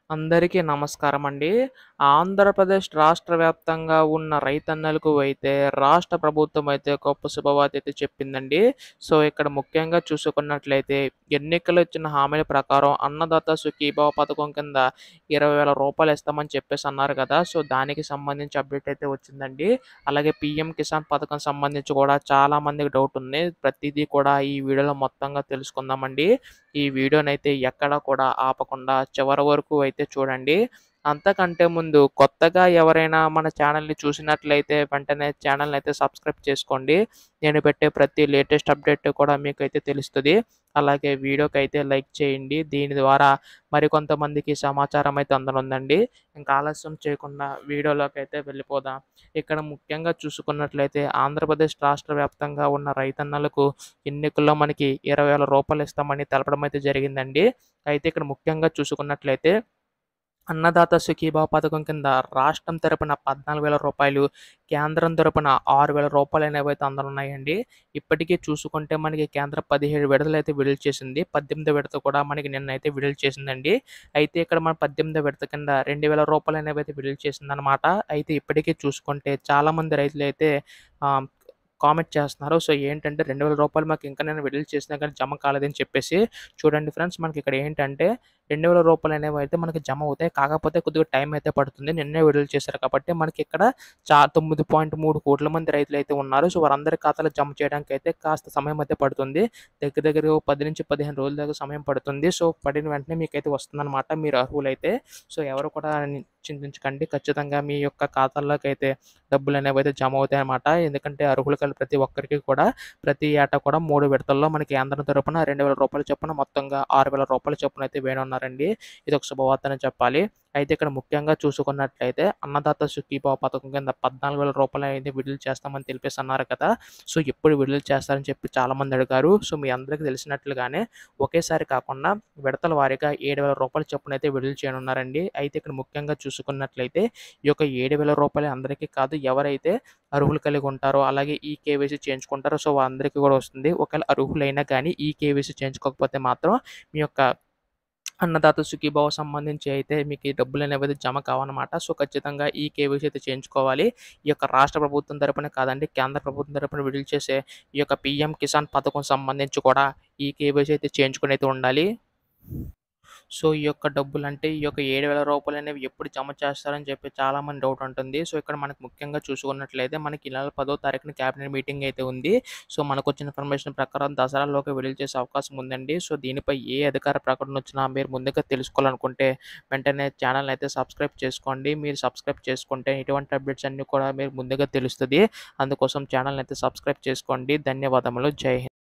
అందరికీ నమస్కారమండి. ఆంధ్రప్రదేశ్ రాష్ట్ర వ్యాప్తంగా ఉన్న రైతన్నలకు అయితే రాష్ట్ర ప్రభుత్వం అయితే గొప్ప శుభవార్త అయితే చెప్పిందండి. సో, ఇక్కడ ముఖ్యంగా చూసుకున్నట్లయితే ఎన్నికల్లో ఇచ్చిన హామీల ప్రకారం అన్నదాత సుఖీభవ పథకం కింద రూ. 20,000 ఇస్తామని చెప్పేసి అన్నారు కదా! సో, దానికి సంబంధించి అప్డేట్ అయితే వచ్చిందండి. అలాగే పీఎం కిసాన్ పథకం సంబంధించి కూడా చాలా మందికి డౌట్ ఉంది. ప్రతీదీ కూడా ఈ వీడియోలో మొత్తంగా తెలుసుకుందామండి. ఈ వీడియోనైతే ఎక్కడ కూడా ఆపకుండా చివరి వరకు అయితే చూడండి. అంతకంటే ముందు కొత్తగా ఎవరైనా మన ఛానల్‌ని చూసినట్లయితే వెంటనే ఛానల్‌ని అయితే సబ్స్క్రైబ్ చేసుకోండి. నేను పెట్టే ప్రతి లేటెస్ట్ అప్డేట్ కూడా మీకైతే తెలుస్తది. అలాగే వీడియోకైతే లైక్ చేయండి. దీని ద్వారా మరికొంతమందికి సమాచారం అయితే అందనుందండి. ఇంకా ఆలస్యం చేయకుండా వీడియోలోకైతే వెళ్ళిపోదాం. ఇక్కడ ముఖ్యంగా చూసుకున్నట్లయితే ఆంధ్రప్రదేశ్ రాష్ట్ర వ్యాప్తంగా ఉన్న రైతన్నలకు ఎన్నికల్లో మనకి రూ. 20,000 ఇస్తామని తెలపడం అయితే జరిగిందండి. అయితే ఇక్కడ ముఖ్యంగా చూసుకున్నట్లయితే అన్నదాత సుఖీభావ పథకం కింద రాష్ట్రం తరపున రూ. 14,000, కేంద్రం తరపున రూ. 6,000 అనేవైతే అందనున్నాయండి. ఇప్పటికీ చూసుకుంటే మనకి కేంద్రం 17 విడతలైతే విడుదల చేసింది. 18వ విడత కూడా మనకి నిన్నైతే విడుదల చేసిందండి. అయితే ఇక్కడ మన 18వ విడత కింద రూ. 2,000 అనేవైతే విడుదల చేసిందనమాట. అయితే ఇప్పటికీ చూసుకుంటే చాలామంది రైతులైతే ఆహ్, కామెంట్ చేస్తున్నారు. సో, ఏంటంటే రూ. 2,000 మాకు ఇంకా నేను విడుదల చేసినా కానీ జమ కాలేదని చెప్పేసి. చూడండి ఫ్రెండ్స్, మనకిక్కడ ఏంటంటే రూ. 2,000 అనేవైతే మనకి జమ అవుతాయి. కాకపోతే కొద్దిగా టైం అయితే పడుతుంది. నిన్నే విడుదల చేశారు కాబట్టి మనకిక్కడ 9.3 మంది రైతులైతే ఉన్నారు. సో, వారందరి ఖాతాలో జమ చేయడానికైతే కాస్త సమయం అయితే పడుతుంది. దగ్గర దగ్గరగా ఓ 10-15 రోజుల దాకా సమయం పడుతుంది. సో, పడిన వెంటనే మీకైతే వస్తుందనమాట మీరు అర్హులైతే. సో, ఎవరు కూడా చింతించకండి. ఖచ్చితంగా మీ యొక్క ఖాతాల్లోకైతే డబ్బులనేవైతే జమ అవుతాయన్నమాట. ఎందుకంటే అర్హులు కల ప్రతి ఒక్కరికి కూడా ప్రతి ఏటా కూడా 3 విడతల్లో మనకి కేంద్రం తరపున రూ. 2,000 చొప్పున మొత్తంగా రూ. 6,000 చొప్పున అయితే వేయనున్నారండి. ఇదొక శుభవార్తనే చెప్పాలి. అయితే ఇక్కడ ముఖ్యంగా చూసుకున్నట్లయితే అన్నదాత సుఖీభవ పథకం కింద రూ. 14,000 అయితే విడుదల చేస్తామని తెలిపేసి అన్నారు కదా! సో, ఎప్పుడు విడుదల చేస్తారని చెప్పి చాలామంది అడిగారు. సో, మీ అందరికీ తెలిసినట్లుగానే ఒకేసారి కాకుండా విడతల వారీగా రూ. 7,000 చొప్పునైతే విడుదల చేయనున్నారండి. అయితే ఇక్కడ ముఖ్యంగా చూసుకున్నట్లయితే ఈ యొక్క రూ. 7,000 అందరికీ కాదు, ఎవరైతే అర్హులు కలిగి ఉంటారో, అలాగే ఈకేవైసీ చేయించుకుంటారో సో, వారందరికీ కూడా వస్తుంది. ఒకవేళ అర్హులైనా కానీ ఈకేవైసీ చేయించుకోకపోతే మాత్రం మీ యొక్క అన్నదాత సుఖీభావ సంబంధించి అయితే మీకు ఈ డబ్బులనేవైతే జమ కావనమాట. సో, ఖచ్చితంగా ఈ కేవైసీ అయితే చేయించుకోవాలి. ఈ యొక్క రాష్ట్ర ప్రభుత్వం తరపున కాదండి, కేంద్ర ప్రభుత్వం తరపున విడుదల చేసే ఈ యొక్క పీఎం కిసాన్ పథకం సంబంధించి కూడా ఈ కేవైసీ అయితే చేయించుకొనైతే ఉండాలి. సో, ఈ యొక్క డబ్బులంటే ఈ యొక్క రూ. 7,000 అనేవి ఎప్పుడు జమ చేస్తారని చెప్పి చాలామంది డౌట్ ఉంటుంది. సో, ఇక్కడ మనకు ముఖ్యంగా చూసుకున్నట్లయితే మనకి ఈ నెల 10వ తారీఖున క్యాబినెట్ మీటింగ్ అయితే ఉంది. సో, మనకొచ్చిన ఇన్ఫర్మేషన్ ప్రకారం దసరాలోగా విడుదల చేసే అవకాశం ఉందండి. సో, దీనిపై ఏ అధికార ప్రకటన వచ్చినా మీరు ముందుగా తెలుసుకోవాలనుకుంటే వెంటనే ఛానల్‌ని అయితే సబ్స్క్రైబ్ చేసుకోండి. మీరు సబ్స్క్రైబ్ చేసుకుంటే ఇటువంటి అప్డేట్స్ అన్నీ కూడా మీకు ముందుగా తెలుస్తది. అందుకోసం ఛానల్‌ని అయితే సబ్స్క్రైబ్ చేసుకోండి. ధన్యవాదములు. జై హింద్.